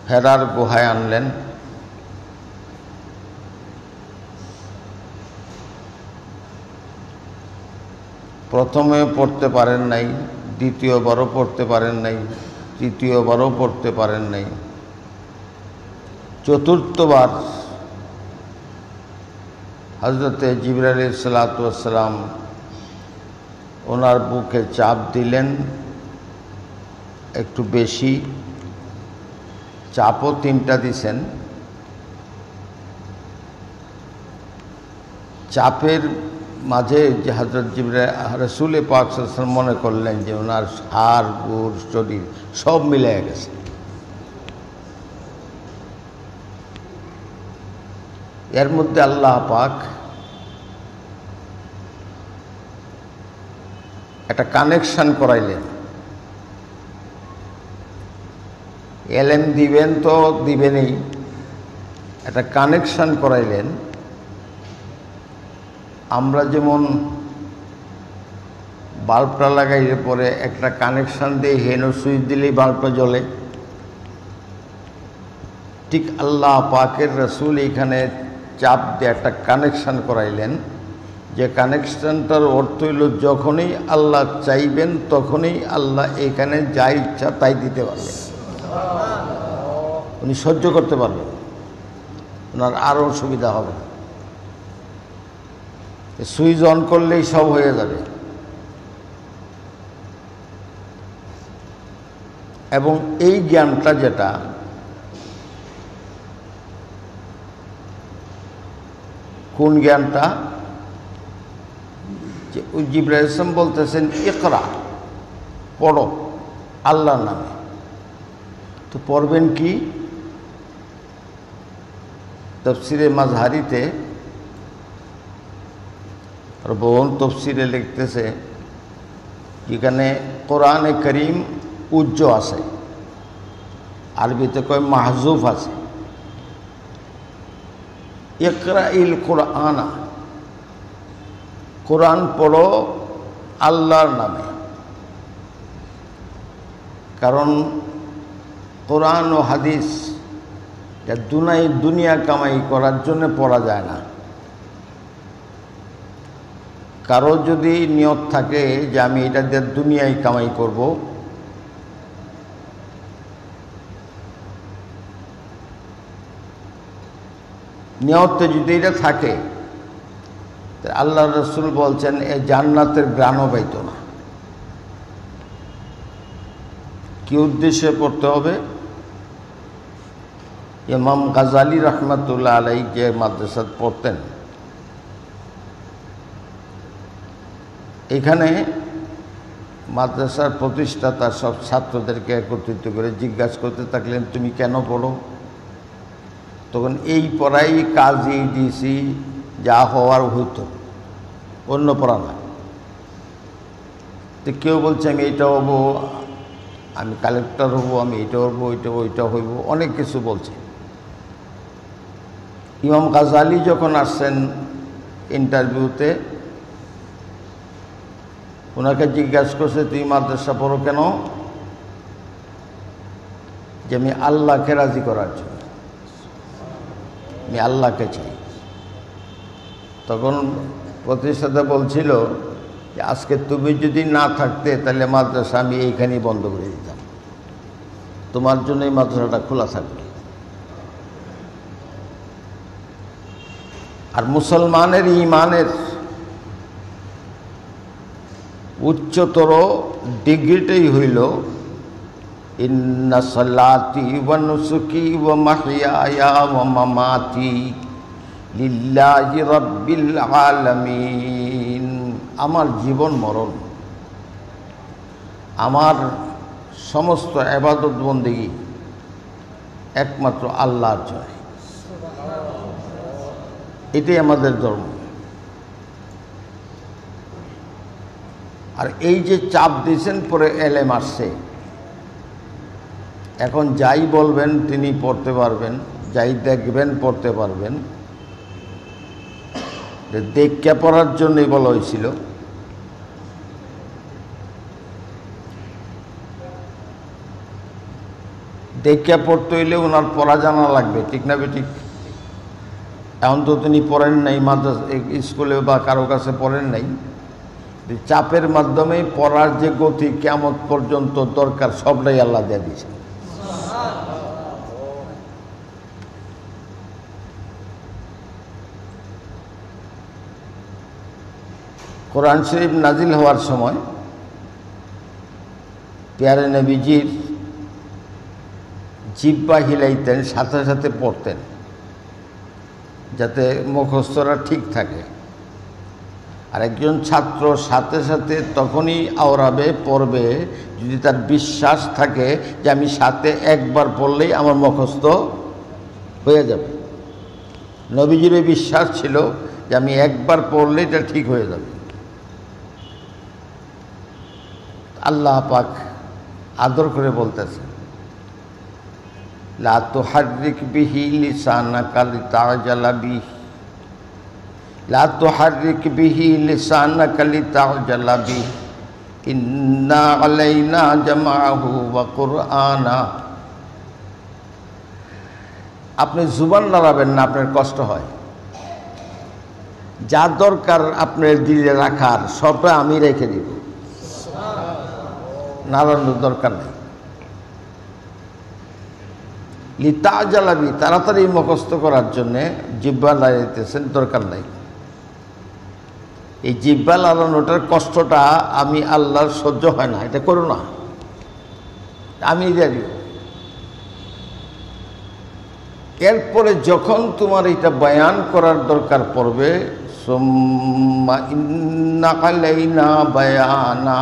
হেরার গুহায় আনলেন। প্রথমে পড়তে পারেন নাই, দ্বিতীয়বারও পড়তে পারেন নাই, তৃতীয়বারও পড়তে পারেন নাই। চতুর্থবার হযরতে জিবরাইল আলাইহিস সালাতু ওয়াস সালাম ওনার বুকে চাপ দিলেন, একটু বেশি চাপও তিনটা দিছেন। চাপের মাঝে যে হযরত জিবরাইল রাসূল পাক সাল্লাল্লাহু আলাইহি ওয়াসাল্লাম মনে করলেন যে ওনার হাড় গোড় শরীর সব মিলে গেছে। এর মধ্যে আল্লাহ পাক একটা কানেকশন করাইলেন। এলেম দিবেন তো দিবেনই, একটা কানেকশন করাইলেন। আমরা যেমন বাল্বটা লাগাইলে পরে একটা কানেকশন দিয়ে হেন সুইচ দিলেই বাল্বটা জ্বলে, ঠিক আল্লাহ পাকের রাসূল এখানে চাপ দিয়ে একটা কানেকশন করাইলেন, যে কানেকশনটার অর্থ হইল যখনই আল্লাহ চাইবেন তখনই আল্লাহ এখানে যা ইচ্ছা তাই দিতে পারবেন, উনি সহ্য করতে পারবেন, ওনার আরও সুবিধা হবে। সুইচ অন করলেই সব হয়ে যাবে। এবং এই জ্ঞানটা যেটা কোন জ্ঞানটা, যে জিবরাইল আলাইহিস সালাম বলতেছেন ইকরা, পড়ো আল্লাহর নামে। তো পড়বেন কি? তাফসিরে মাযহারিতে আর বহু তফসিরে লিখতেছে যেখানে কোরআনে করিম উজ্জ আছে, আরবিতে কয় মাহজুফ আছে। ইকরাইল কোরআনা, কোরআন পড়ো আল্লাহর নামে। কারণ কোরআন ও হাদিস দুনিয়া কামাই করার জন্য পড়া যায় না। কারো যদি নিয়ত থাকে যে আমি এটা দিয়ে দুনিয়ায় কামাই করব, নিয়তে যদি এটা থাকে, আল্লাহ রাসূল বলছেন এ জান্নাতের ঘ্রাণও পাইত না। কি উদ্দেশ্যে পড়তে হবে? ইমাম গাজালি রহমাতুল্লাহ আলাইহি যে মাদ্রাসাত পড়তেন, এখানে মাদ্রাসার প্রতিষ্ঠাতা সব ছাত্রদেরকে একত্রিত করে জিজ্ঞাসা করতে থাকলেন তুমি কেন পড়ো? তখন এই পড়াই কাজী ডিসি যা হওয়ার হইতো, অন্য পড়া না। তো কেউ বলছে আমি এইটা হবো, আমি কালেক্টর হব, আমি এটা হব, ওইটা হইব, অনেক কিছু বলছে। ইমাম গাজালি যখন আসছেন ইন্টারভিউতে, ওনাকে জিজ্ঞাসা করছে তুই মাদ্রাসা পড়ো কেন? যে আমি আল্লাহকে রাজি করার জন্য, আমি আল্লাহকে চাই। তখন প্রতিষ্ঠাতা বলছিল যে আজকে তুমি যদি না থাকতে তাহলে মাদ্রাসা আমি এইখানেই বন্ধ করে দিতাম, তোমার জন্য এই মাদ্রাসাটা খোলা থাকবে। আর মুসলমানের ইমানের উচ্চতর ডিগ্রিটাই হইল ইন্না সালাতি ওয়া নুসুকি ওয়া মাহইয়ায়া ওয়া মামাতি লিল্লাহি রাব্বিল আলামিন। আমার জীবন মরণ, আমার সমস্ত ইবাদত বন্দেগী একমাত্র আল্লাহর জন্য। এটাই আমাদের ধর্ম। আর এই যে চাপ দিয়েছেন, পরে এলেম আসছে, এখন যাই বলবেন তিনি পড়তে পারবেন, যাই দেখবেন পড়তে পারবেন। দেখে পড়ার জন্যই বলা হয়েছিল। দেখে পড়তে হইলে ওনার পড়া জানা লাগবে, ঠিক না বেঠিক? এখন তো তিনি পড়েন নাই, মাদ্রাসা স্কুলে বা কারো কাছে পড়েন নাই। চাপের মাধ্যমে পড়ার যে গতি কিয়ামত পর্যন্ত দরকার সবটাই আল্লাহ দিয়ে দিয়েছে। কোরআন শরীফ নাজিল হওয়ার সময় প্যারে নবীজির জিহ্বা হিলাইতেন, সাথে সাথে পড়তেন, যাতে মুখস্থরা ঠিক থাকে। আর একজন ছাত্র সাথে সাথে তখনই আওড়াবে, পড়বে যদি তার বিশ্বাস থাকে যে আমি সাথে একবার পড়লেই আমার মুখস্থ হয়ে যাবে। নবীজির বিশ্বাস ছিল যে আমি একবার পড়লেই এটা ঠিক হয়ে যাবে। আল্লাহ পাক আদর করে বলতেছেন লা তুহাররিক বিহি লিসানাকা লিতা'জালা বিহি, লা তুহাররিক বিহি লিসানাকা লিতা'জালা বিহি, ইন্না আলাইনা জামাআহু ওয়া কুরআনা। আপনি জুবান নাড়াবেন না, আপনার কষ্ট হয়। যা দরকার আপনার দিলে রাখার সবটা আমি রেখে দিব, নাড়ানোর দরকার নেই। লিতা'জালা বিহি, তাড়াতাড়ি মুখস্থ করার জন্যে জিহ্বা নাড়াইতেছেন, দরকার নাই। এই জিহ্বা নাড়ানোটার কষ্টটা আমি আল্লাহর সহ্য হয় না, এটা করো না, আমি জানি। এরপরে যখন তোমার এটা বয়ান করার দরকার পড়বে, সুম্মা ইন্না আলাইনা বায়ানা,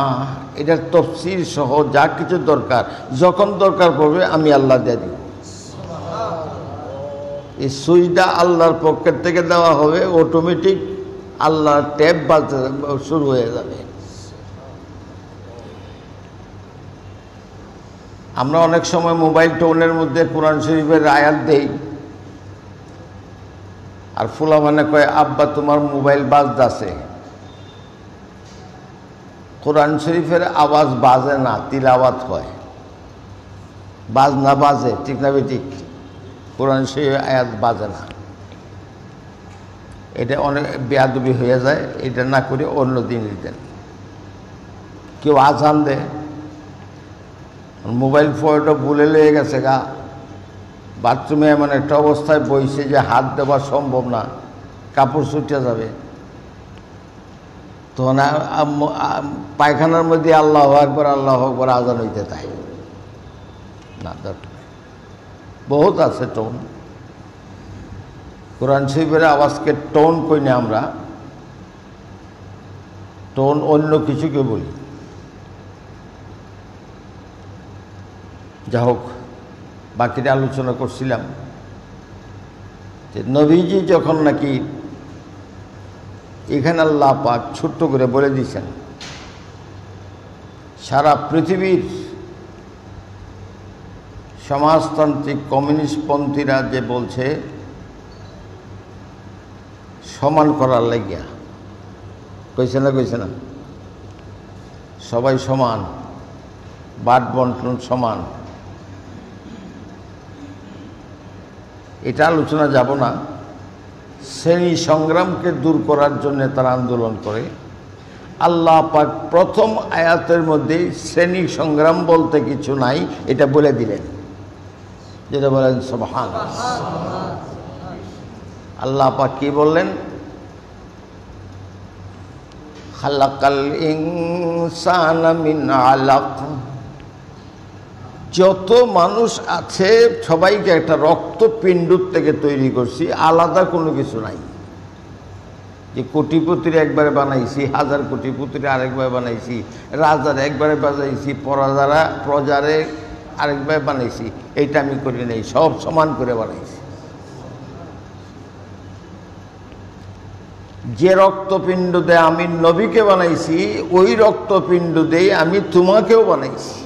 এটার তফসির সহ যা কিছু দরকার যখন দরকার পড়বে আমি আল্লাহ দিয়ে দিব। এই সুইচটা আল্লাহর পকেট থেকে দেওয়া হবে, অটোমেটিক আল্লাহর ট্যাপ বাজতে শুরু হয়ে যাবে। আমরা অনেক সময় মোবাইল টোনের মধ্যে কোরআন শরীফের আয়াত দেই, আর ফুলা মানে কয় আব্বা তোমার মোবাইল বাজদাছে। কোরআন শরীফের আওয়াজ বাজে না, তিলাওয়াত হয়। বাজ না বাজে, ঠিক না ঠিক? কোরআন শরীফের আয়াত বাজে না, এটা অনেক বেয়াদবি হয়ে যায়। এটা না করে অন্য দিন দিতেন। কেউ আজান দেয়, মোবাইল ফোনটা ভুলে লেগে গেছে গা, বাথরুমে এমন একটা অবস্থায় বইছে যে হাত দেওয়া সম্ভব না, কাপড় ছুটে যাবে, তখন পায়খানার মধ্যে আল্লাহু আকবার আল্লাহু আকবার আজান হইতে তাই না। বহুত আছে টোন। কোরআন শরীফের আওয়াজকে টোন কই না আমরা, টোন অন্য কিছুকে বলি। যা হোক, বাকিটা আলোচনা করছিলাম যে নবীজি যখন নাকি এখানে আল্লাহ পাক ছোট্ট করে বলে দিয়েছেন সারা পৃথিবীর সমাজতান্ত্রিক কমিউনিস্টপন্থীরা যে বলছে সমান করার লাগিয়া, কইছে না সবাই সমান, বাট বন্টন সমান, এটা আলোচনা যাব না। শ্রেণী সংগ্রামকে দূর করার জন্য তারা আন্দোলন করে। আল্লাহ পাক প্রথম আয়াতের মধ্যে শ্রেণী সংগ্রাম বলতে কিছু নাই এটা বলে দিলেন, যেটা বলেন সুবহানাল্লাহ। আল্লাহ পাক কি বললেন? খালাকাল ইনসানা মিন আলাক, যত মানুষ আছে সবাইকে একটা রক্তপিণ্ড থেকে তৈরি করছি, আলাদা কোনো কিছু নাই। যে কোটিপতির একবারে বানাইছি, হাজার কোটিপতির আরেকবার বানাইছি, রাজার একবারে বানাইছি, প্রজারে আরেকবার বানাইছি, এইটা আমি করি নাই, সব সমান করে বানাইছি। যে রক্তপিণ্ড দিয়ে আমি নবীকে বানাইছি, ওই রক্তপিণ্ড দিয়ে আমি তোমাকেও বানাইছি।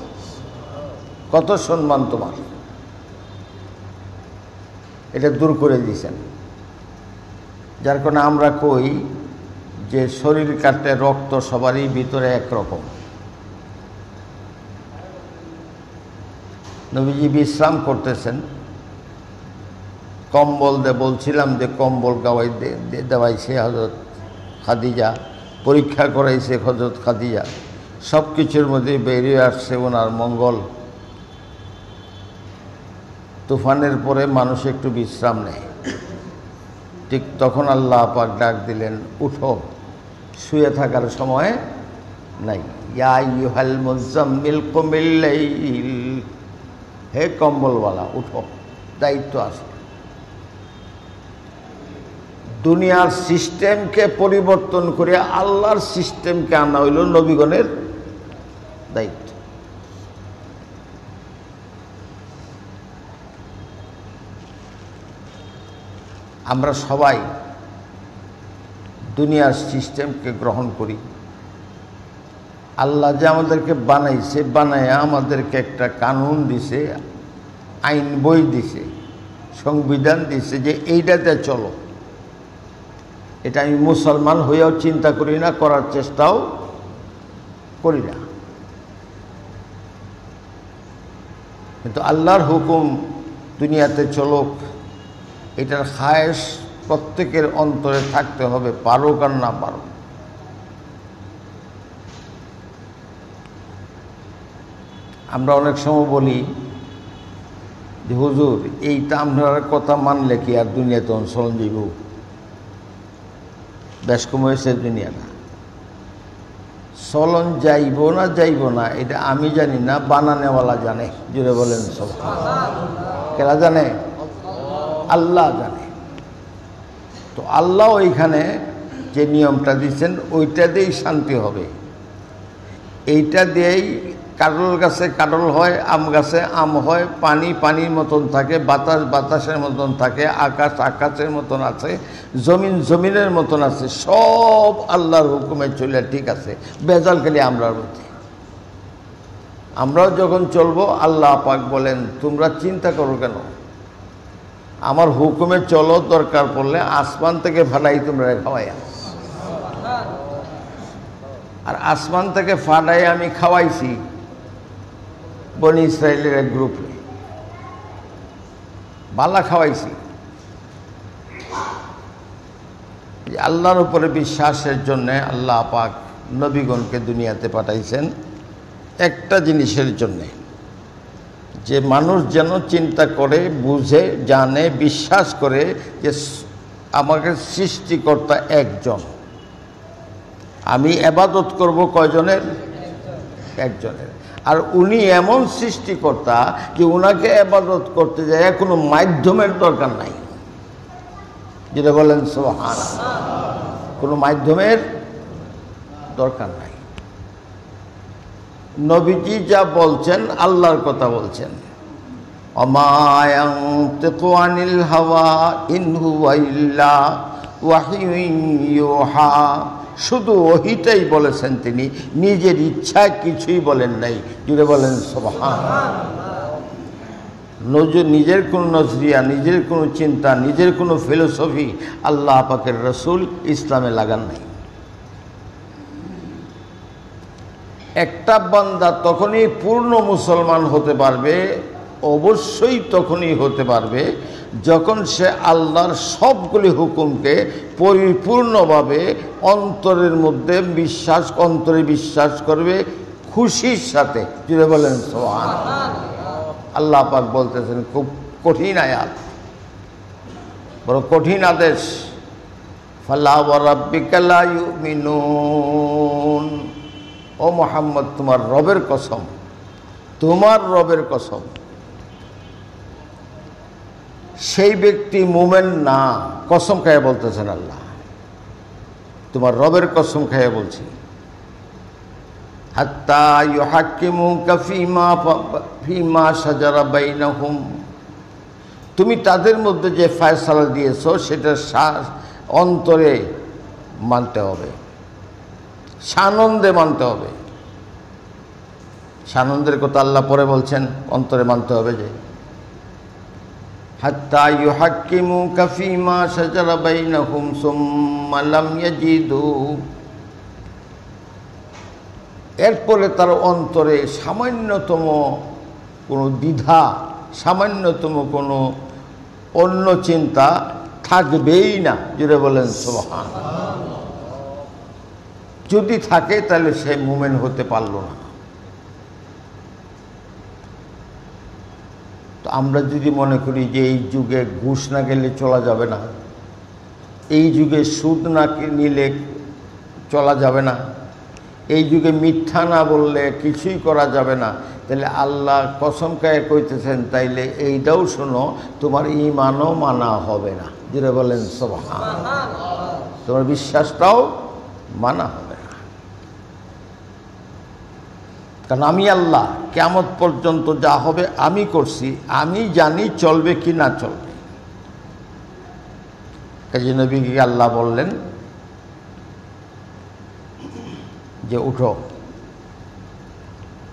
কত সম্মান তোমার, এটা দূর করে দিয়েছেন। যার কারণে আমরা কই যে শরীর কাটে রক্ত সবারই ভিতরে একরকম। নবীজি বিশ্রাম করতেছেন, কম্বল বলছিলাম যে কম্বল দেওয়াইছে হযরত খাদিজা, পরীক্ষা করাইছে হযরত খাদিজা, সব কিছুর মধ্যে বেরিয়ে আসছে ওনার মঙ্গল। তুফানের পরে মানুষ একটু বিশ্রাম নেয়, ঠিক তখন আল্লাহ পাক ডাক দিলেন, উঠো, শুয়ে থাকার সময় নাই। ইয়া আইয়ুহাল মুযাম্মিল কুমিল লাইল, হে কম্বলওয়ালা উঠো, দায়িত্ব আছে। দুনিয়ার সিস্টেমকে পরিবর্তন করে আল্লাহর সিস্টেমকে আনা হইল নবীগণের দায়িত্ব। আমরা সবাই দুনিয়ার সিস্টেমকে গ্রহণ করি। আল্লাহ যে আমাদেরকে বানাইছে, বানায় আমাদেরকে একটা কানুন দিছে, আইন বই দিছে, সংবিধান দিছে যে এইটাতে চলো। এটা আমি মুসলমান হয়েও চিন্তা করি না, করার চেষ্টাও করি না। কিন্তু আল্লাহর হুকুম দুনিয়াতে চলুক, এটার খায়েশ প্রত্যেকের অন্তরে থাকতে হবে, পারুক আর না পারুক। আমরা অনেক সময় বলি যে হুজুর এইটা আপনার কথা মানলে কি আর দুনিয়াতে চলন যাইব? বেশ কম হয়েছে দুনিয়াটা, চলন যাইব না এটা আমি জানি না, বানানেওয়ালা জানে। জুড়ে বলেন সব, কেরা জানে? আল্লাহ জানে। তো আল্লাহ ওইখানে যে নিয়মটা দিচ্ছেন ওইটা দিয়েই শান্তি হবে, এইটা দিয়েই কাটল গাছে কাটল হয়, আম গাছে আম হয়, পানি পানির মতন থাকে, বাতাস বাতাসের মতন থাকে, আকাশ আকাশের মতন আছে, জমিন জমিনের মতন আছে, সব আল্লাহর হুকুমে চলে ঠিক আছে। বেজাল খালি আমরার মধ্যে। আমরাও যখন চলবো আল্লাহ পাক বলেন তোমরা চিন্তা করো কেন, আমার হুকুমে চলো, দরকার পড়লে আসমান থেকে ফাটাই তোমরা খাওয়াইয়া। আর আসমান থেকে ফাটাই আমি খাওয়াইছি বনি ইসরায়েলের এক গ্রুপে, বালা খাওয়াইছি। আল্লাহর উপরে বিশ্বাসের জন্যে আল্লাহ পাক নবীগণকে দুনিয়াতে পাঠাইছেন একটা জিনিসের জন্যে, যে মানুষ যেন চিন্তা করে, বুঝে, জানে, বিশ্বাস করে যে আমাকে সৃষ্টিকর্তা একজন, আমি ইবাদত করব কয়জনের? একজনের। আর উনি এমন সৃষ্টিকর্তা যে উনাকে ইবাদত করতে যায় কোনো মাধ্যমের দরকার নাই। যেটা বলেন সুবহানাল্লাহ, কোনো মাধ্যমের দরকার নাই। নবীজি যা বলছেন আল্লাহর কথা বলছেন, ওমা ইয়ানতিকু আনিল হাওয়া ইন হুয়া ইল্লা ওয়াহিয়ুন ইউহা, শুধু ওহিটাই বলেছেন তিনি, নিজের ইচ্ছায় কিছুই বলেন নাই। জুড়ে বলেন সুবহানাল্লাহ। নিজের কোনো নজরিয়া, নিজের কোনো চিন্তা, নিজের কোনো ফিলোসফি আল্লাহ পাকের রসুল ইসলামে লাগান নাই। একটা বান্দা তখনই পূর্ণ মুসলমান হতে পারবে, অবশ্যই তখনই হতে পারবে যখন সে আল্লাহর সবগুলি হুকুমকে পরিপূর্ণভাবে অন্তরে বিশ্বাস করবে, খুশির সাথে। জুড়ে বলেন সুবহানাল্লাহ। আল্লাহ পাক বলতেছেন, খুব কঠিন আয়াত, বড় কঠিন আদেশ। ফালা ওয়া রাব্বিকা লা ইউমিনুন, ও মুহাম্মদ তোমার রবের কসম, তোমার রবের কসম, সেই ব্যক্তি মুমিন না। কসম খাইয়া বলতেছেন আল্লাহ, তোমার রবের কসম খাইয়া বলছি। হাত্তা ইউহাক্কিমুকা ফীমা শাজারা বাইনাহুম, তুমি তাদের মধ্যে যে ফয়সালা দিয়েছো সেটা অন্তরে মানতে হবে, সানন্দে মানতে হবে। সানন্দের কথা আল্লাহ পরে বলছেন, অন্তরে মানতে হবে। যে হাত্তা ইউহাক্কিমুকা ফীমা শাজারা বাইনাহুম সুম্মা লাম ইয়াজিদু, এরপরে তার অন্তরে সামান্যতম কোনো দ্বিধা, সামান্যতম কোনো অন্য চিন্তা থাকবেই না। জুড়ে বলেন সুবহানাল্লাহ। যদি থাকে তাহলে সে মুমিন হতে পারল না। তো আমরা যদি মনে করি যে এই যুগে ঘুষ না গেলে চলা যাবে না, এই যুগে সুদ না নিলে চলা যাবে না, এই যুগে মিথ্যা না বললে কিছুই করা যাবে না, তাহলে আল্লাহ কসম খায় কইতেছেন তাইলে এইটাও শোনো, তোমার ঈমানও মানা হবে না। যেটা বলেন সুবহানাল্লাহ, তোমার বিশ্বাসটাও মানা হবে না। কারণ আমি আল্লাহ, কিয়ামত পর্যন্ত যা হবে আমি করছি, আমি জানি চলবে কি না চলবে। কাজী নবীকে আল্লাহ বললেন যে উঠো,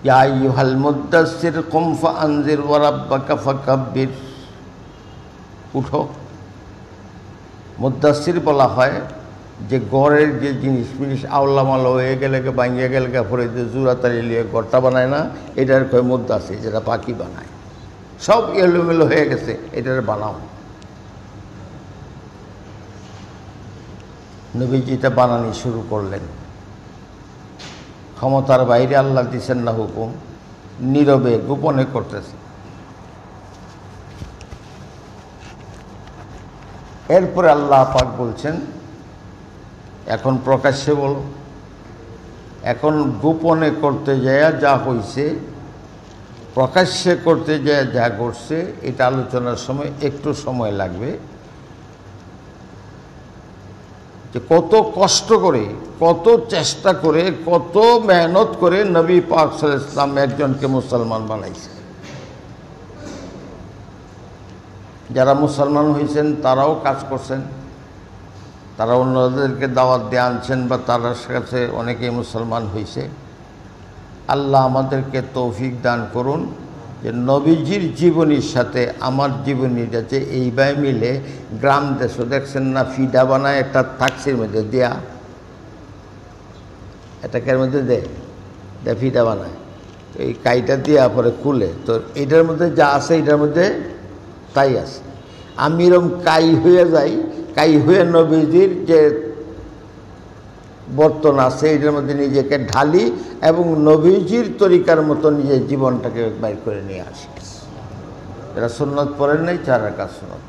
ইয়া আইয়ুহাল মুদ্দাসসির কুম ফাআনজির ওয়া রাব্বাকা ফাকাব্বির, উঠো। মুদ্দাসসির বলা হয় যে গড়ের যে জিনিস আউলামালো হয়ে গেলে ভাঙিয়ে গেলে পরে যে জুরাতারি লিয়ে গড়টা বানায় না, এটার কয় মুদ্দাসসির, যেটা পাখি বানায়। সব এলোমেলো হয়ে গেছে, এটার বানাও। নবীজি এটা বানানি শুরু করলেন। ক্ষমতার বাইরে আল্লাহ দিচ্ছেন না হুকুম, নীরবে গোপনে করতেছে। এরপরে আল্লাহ পাক বলছেন, এখন প্রকাশ্যে বলো। এখন গোপনে করতে যায় যা হয়েছে, প্রকাশ্যে করতে যায় যা করছে, এটা আলোচনার সময় একটু সময় লাগবে। যে কত কষ্ট করে, কত চেষ্টা করে, কত মেহনত করে নবী পাক সাল্লাল্লাহু আলাইহি ওয়াসাল্লাম একজনকে মুসলমান বানাইছে। যারা মুসলমান হয়েছেন তারাও কাজ করছেন, তারা অন্যদেরকে দাওয়াত দিয়ে আনছেন, বা তার কাছে অনেকেই মুসলমান হয়েছে। আল্লাহ আমাদেরকে তৌফিক দান করুন যে নবীজির জীবনীর সাথে আমার জীবনীর যাতে এইভাবে মিলে। গ্রাম দেশও দেখছেন না, ফিডা বানায় একটা তাকসির মধ্যে দেয়া, এটাকের মধ্যে দেয় ফিডা বানায়, এই কাইটা দিয়া পরে খুলে, তো এটার মধ্যে যা আছে এটার মধ্যে তাই আছে। আমি এরকম কাই হয়ে যাই, কাই হয়ে নবীজির যে বর্তন আছে এটার মধ্যে নিজেকে ঢালি এবং নবীজির তরিকার মতো নিজের জীবনটাকে বাইর করে নিয়ে আসি। এরা সুন্নত পড়েন নাই, 4 রাকাত সুন্নত।